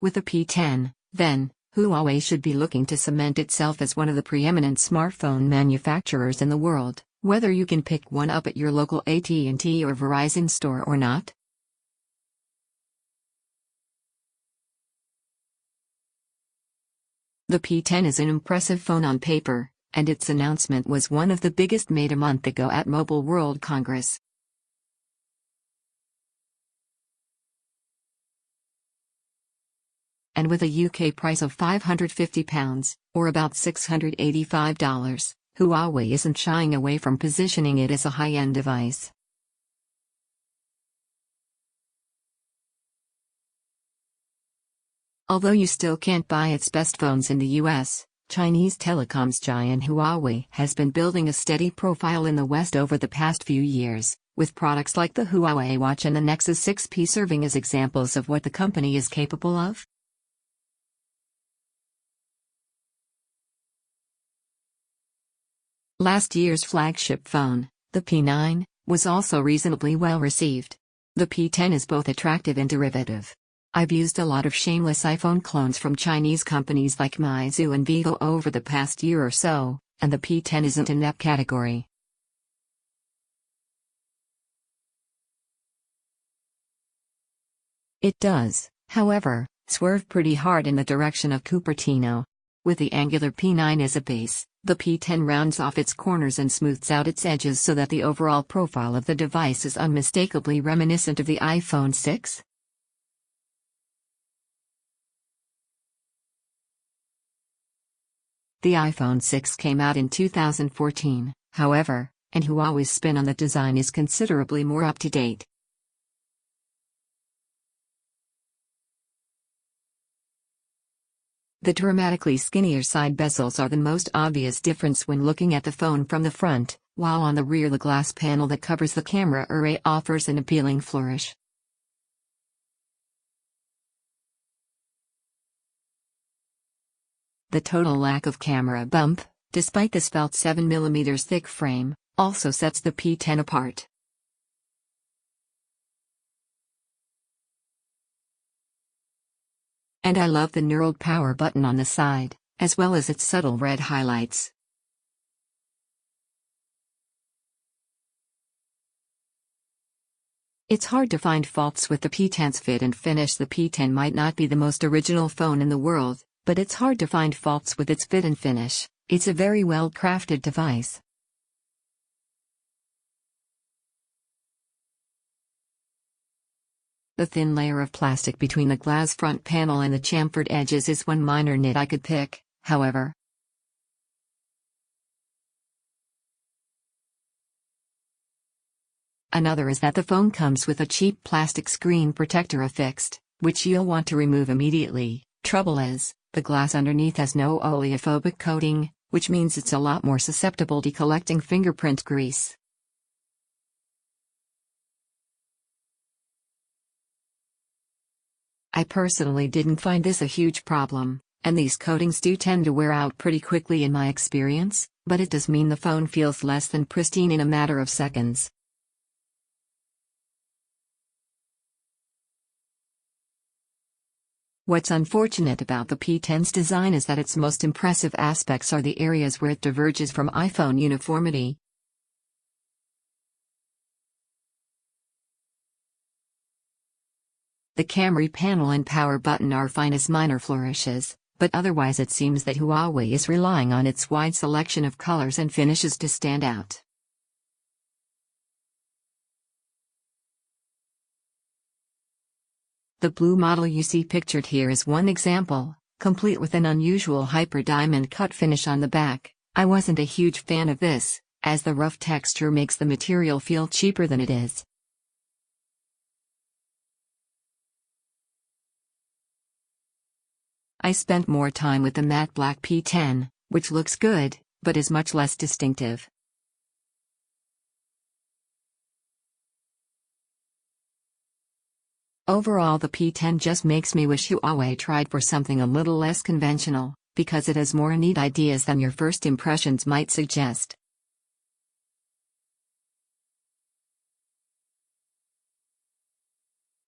With the P10, then, Huawei should be looking to cement itself as one of the preeminent smartphone manufacturers in the world, whether you can pick one up at your local AT&T or Verizon store or not. The P10 is an impressive phone on paper, and its announcement was one of the biggest made a month ago at Mobile World Congress. And with a UK price of £550, or about $685, Huawei isn't shying away from positioning it as a high-end device. Although you still can't buy its best phones in the US, Chinese telecoms giant Huawei has been building a steady profile in the West over the past few years, with products like the Huawei Watch and the Nexus 6P serving as examples of what the company is capable of. Last year's flagship phone, the P9, was also reasonably well received. The P10 is both attractive and derivative. I've used a lot of shameless iPhone clones from Chinese companies like Meizu and Vivo over the past year or so, and the P10 isn't in that category. It does, however, swerve pretty hard in the direction of Cupertino. With the angular P9 as a base, the P10 rounds off its corners and smooths out its edges so that the overall profile of the device is unmistakably reminiscent of the iPhone 6. The iPhone 6 came out in 2014, however, and Huawei's spin on the design is considerably more up-to-date. The dramatically skinnier side bezels are the most obvious difference when looking at the phone from the front, while on the rear the glass panel that covers the camera array offers an appealing flourish. The total lack of camera bump, despite the svelte 7mm thick frame, also sets the P10 apart. And I love the knurled power button on the side, as well as its subtle red highlights. It's hard to find faults with the P10's fit and finish. The P10 might not be the most original phone in the world, but it's hard to find faults with its fit and finish. It's a very well-crafted device. The thin layer of plastic between the glass front panel and the chamfered edges is one minor nit I could pick, however. Another is that the phone comes with a cheap plastic screen protector affixed, which you'll want to remove immediately. Trouble is, the glass underneath has no oleophobic coating, which means it's a lot more susceptible to collecting fingerprint grease. I personally didn't find this a huge problem, and these coatings do tend to wear out pretty quickly in my experience, but it does mean the phone feels less than pristine in a matter of seconds. What's unfortunate about the P10's design is that its most impressive aspects are the areas where it diverges from iPhone uniformity. The camera panel and power button are fine as minor flourishes, but otherwise it seems that Huawei is relying on its wide selection of colors and finishes to stand out. The blue model you see pictured here is one example, complete with an unusual hyper diamond cut finish on the back. I wasn't a huge fan of this, as the rough texture makes the material feel cheaper than it is. I spent more time with the matte black P10, which looks good, but is much less distinctive. Overall, the P10 just makes me wish Huawei tried for something a little less conventional, because it has more neat ideas than your first impressions might suggest.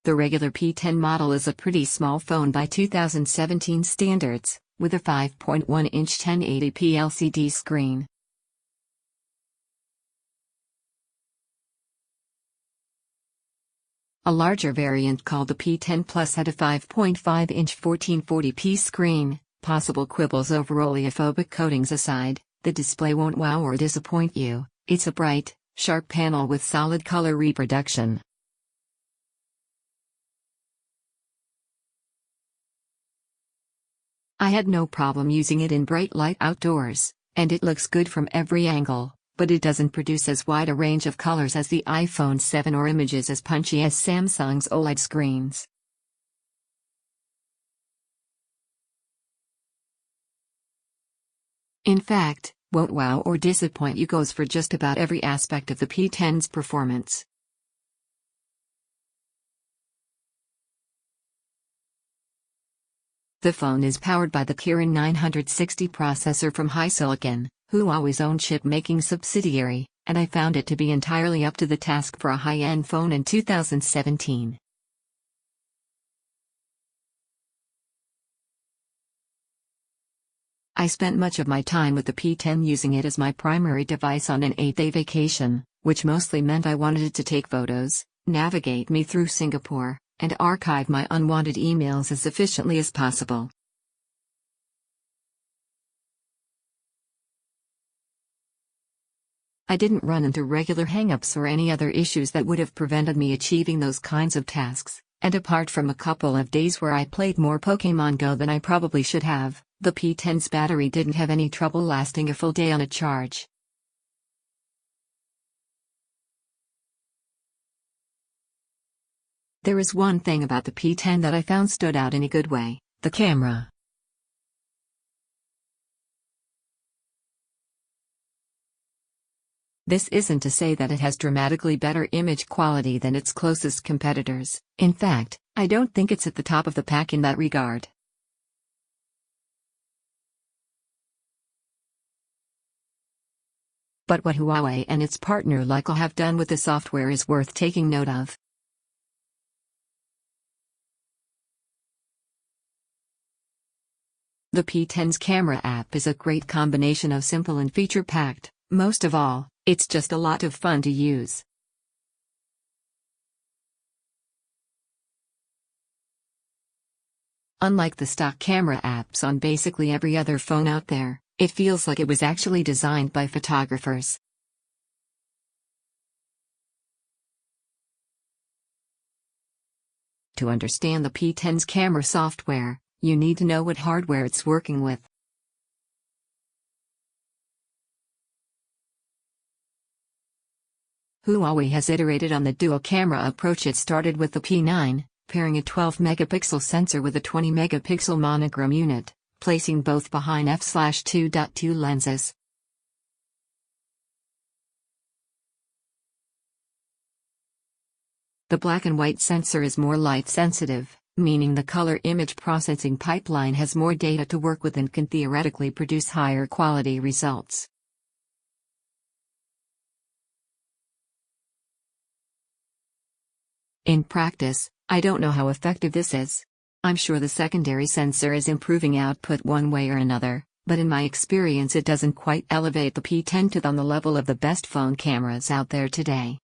The regular P10 model is a pretty small phone by 2017 standards, with a 5.1-inch 1080p LCD screen. A larger variant called the P10 Plus had a 5.5-inch 1440p screen. Possible quibbles over oleophobic coatings aside, the display won't wow or disappoint you. It's a bright, sharp panel with solid color reproduction. I had no problem using it in bright light outdoors, and it looks good from every angle, but it doesn't produce as wide a range of colors as the iPhone 7 or images as punchy as Samsung's OLED screens. In fact, won't wow or disappoint you goes for just about every aspect of the P10's performance. The phone is powered by the Kirin 960 processor from HiSilicon, Huawei's own chip-making subsidiary, and I found it to be entirely up to the task for a high-end phone in 2017. I spent much of my time with the P10 using it as my primary device on an 8-day vacation, which mostly meant I wanted it to take photos, navigate me through Singapore, and archive my unwanted emails as efficiently as possible. I didn't run into regular hang-ups or any other issues that would have prevented me achieving those kinds of tasks, and apart from a couple of days where I played more Pokémon Go than I probably should have, the P10's battery didn't have any trouble lasting a full day on a charge. There is one thing about the P10 that I found stood out in a good way: the camera. This isn't to say that it has dramatically better image quality than its closest competitors. In fact, I don't think it's at the top of the pack in that regard. But what Huawei and its partner Leica have done with the software is worth taking note of. The P10's camera app is a great combination of simple and feature-packed. Most of all, it's just a lot of fun to use. Unlike the stock camera apps on basically every other phone out there, it feels like it was actually designed by photographers. To understand the P10's camera software, you need to know what hardware it's working with. Huawei has iterated on the dual-camera approach. It started with the P9, pairing a 12-megapixel sensor with a 20-megapixel monochrom unit, placing both behind f/2.2 lenses. The black and white sensor is more light-sensitive, meaning the color image processing pipeline has more data to work with and can theoretically produce higher quality results. In practice, I don't know how effective this is. I'm sure the secondary sensor is improving output one way or another, but in my experience it doesn't quite elevate the P10 to the level of the best phone cameras out there today.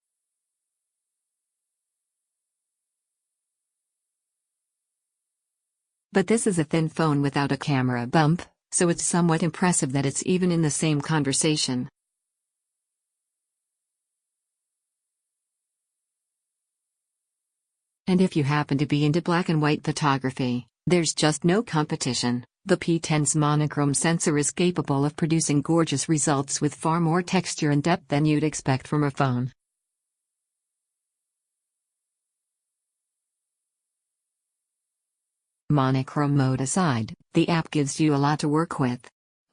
But this is a thin phone without a camera bump, so it's somewhat impressive that it's even in the same conversation. And if you happen to be into black and white photography, there's just no competition. The P10's monochrome sensor is capable of producing gorgeous results with far more texture and depth than you'd expect from a phone. Monochrome mode aside, the app gives you a lot to work with.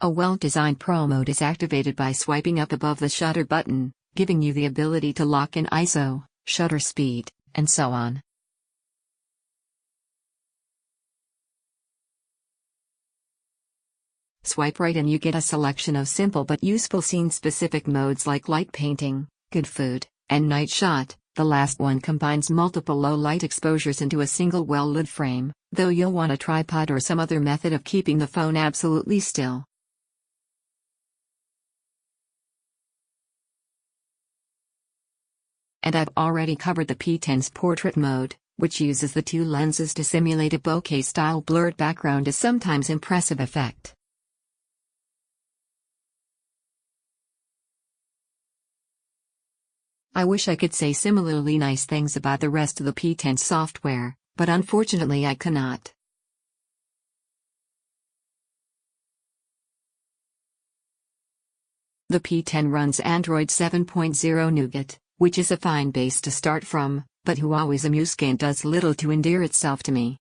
A well-designed Pro mode is activated by swiping up above the shutter button, giving you the ability to lock in ISO, shutter speed, and so on. Swipe right and you get a selection of simple but useful scene-specific modes like light painting, good food, and night shot, The last one combines multiple low light exposures into a single well-lit frame, though you'll want a tripod or some other method of keeping the phone absolutely still. And I've already covered the P10's portrait mode, which uses the two lenses to simulate a bokeh-style blurred background, a sometimes impressive effect. I wish I could say similarly nice things about the rest of the P10 software, but unfortunately I cannot. The P10 runs Android 7.0 Nougat, which is a fine base to start from, but Huawei's Amuscan does little to endear itself to me.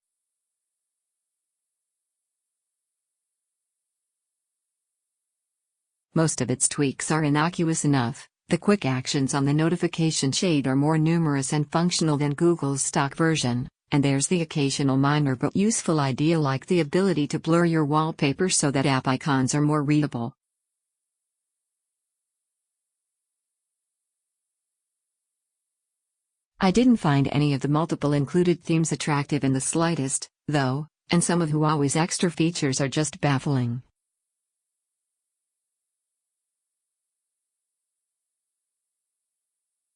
Most of its tweaks are innocuous enough. The quick actions on the notification shade are more numerous and functional than Google's stock version, and there's the occasional minor but useful idea like the ability to blur your wallpaper so that app icons are more readable. I didn't find any of the multiple included themes attractive in the slightest, though, and some of Huawei's extra features are just baffling.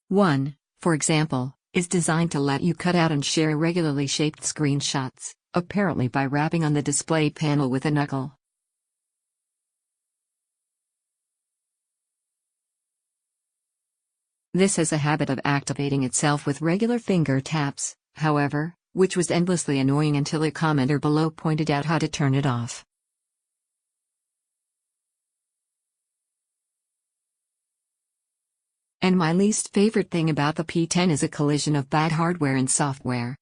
One, for example, is designed to let you cut out and share irregularly shaped screenshots, apparently by rapping on the display panel with a knuckle. This has a habit of activating itself with regular finger taps, however, which was endlessly annoying until a commenter below pointed out how to turn it off. And my least favorite thing about the P10 is a collision of bad hardware and software.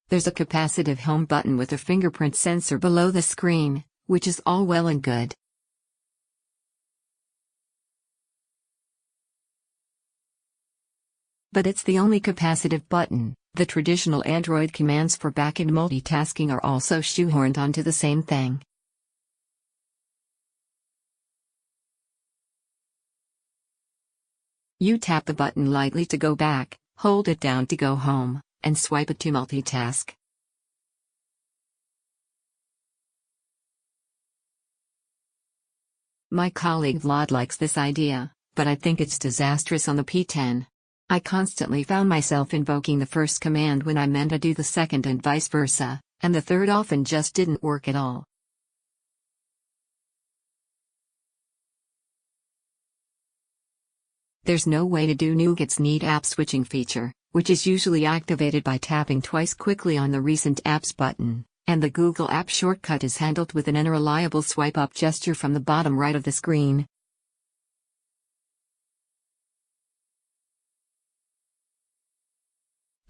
There's a capacitive home button with a fingerprint sensor below the screen, which is all well and good. But it's the only capacitive button. The traditional Android commands for back-end multitasking are also shoehorned onto the same thing. You tap the button lightly to go back, hold it down to go home, and swipe it to multitask. My colleague Vlad likes this idea, but I think it's disastrous on the P10. I constantly found myself invoking the first command when I meant to do the second and vice versa, and the third often just didn't work at all. There's no way to do Nougat's neat app switching feature, which is usually activated by tapping twice quickly on the Recent Apps button, and the Google app shortcut is handled with an unreliable swipe-up gesture from the bottom right of the screen.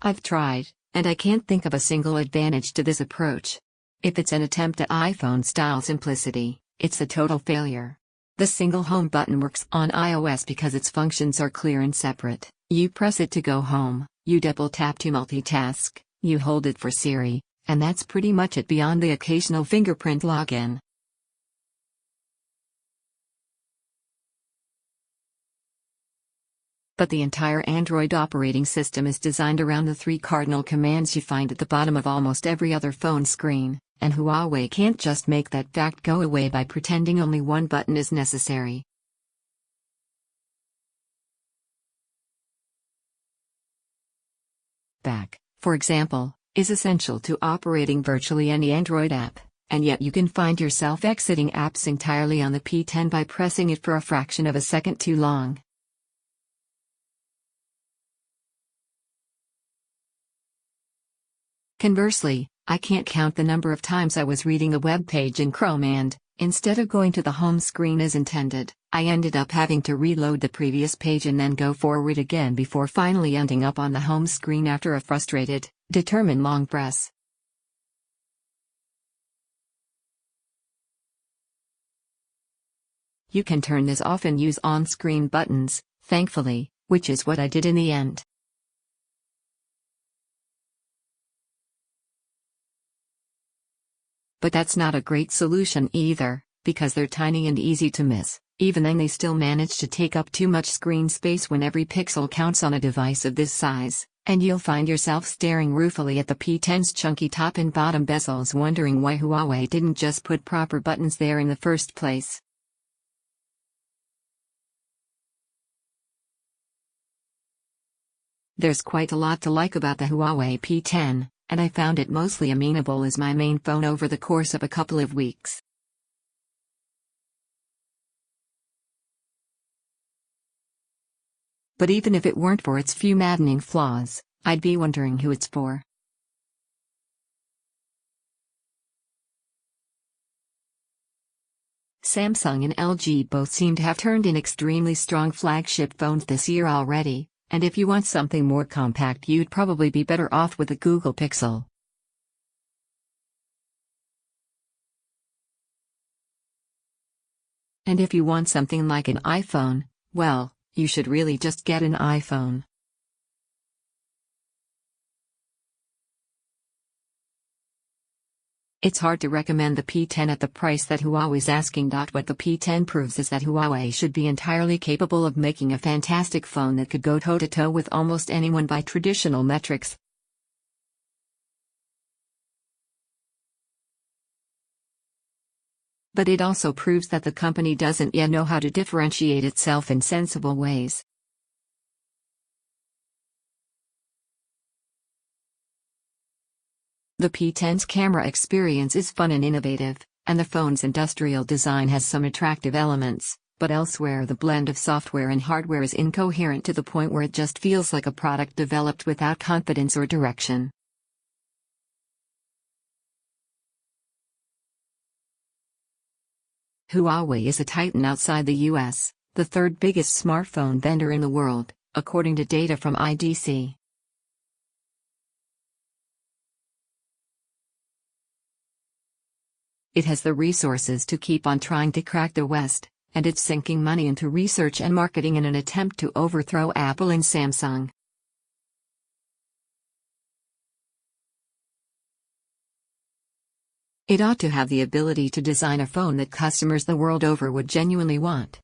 I've tried, and I can't think of a single advantage to this approach. If it's an attempt at iPhone-style simplicity, it's a total failure. The single home button works on iOS because its functions are clear and separate. You press it to go home, you double tap to multitask, you hold it for Siri, and that's pretty much it beyond the occasional fingerprint login. But the entire Android operating system is designed around the three cardinal commands you find at the bottom of almost every other phone screen, and Huawei can't just make that fact go away by pretending only one button is necessary. Back, for example, is essential to operating virtually any Android app, and yet you can find yourself exiting apps entirely on the P10 by pressing it for a fraction of a second too long. Conversely, I can't count the number of times I was reading a web page in Chrome and, instead of going to the home screen as intended, I ended up having to reload the previous page and then go forward again before finally ending up on the home screen after a frustrated, determined long press. You can turn this off and use on-screen buttons, thankfully, which is what I did in the end. But that's not a great solution either, because they're tiny and easy to miss, Even then they still manage to take up too much screen space when every pixel counts on a device of this size, and you'll find yourself staring ruefully at the P10's chunky top and bottom bezels wondering why Huawei didn't just put proper buttons there in the first place. There's quite a lot to like about the Huawei P10, and I found it mostly amenable as my main phone over the course of a couple of weeks. But even if it weren't for its few maddening flaws, I'd be wondering who it's for. Samsung and LG both seem to have turned in extremely strong flagship phones this year already, and if you want something more compact you'd probably be better off with the Google Pixel. And if you want something like an iPhone, well, you should really just get an iPhone. It's hard to recommend the P10 at the price that Huawei's asking. What the P10 proves is that Huawei should be entirely capable of making a fantastic phone that could go toe-to-toe with almost anyone by traditional metrics. But it also proves that the company doesn't yet know how to differentiate itself in sensible ways. The P10's camera experience is fun and innovative, and the phone's industrial design has some attractive elements, but elsewhere the blend of software and hardware is incoherent to the point where it just feels like a product developed without confidence or direction. Huawei is a titan outside the US, the third biggest smartphone vendor in the world, according to data from IDC. It has the resources to keep on trying to crack the West, and it's sinking money into research and marketing in an attempt to overthrow Apple and Samsung. It ought to have the ability to design a phone that customers the world over would genuinely want.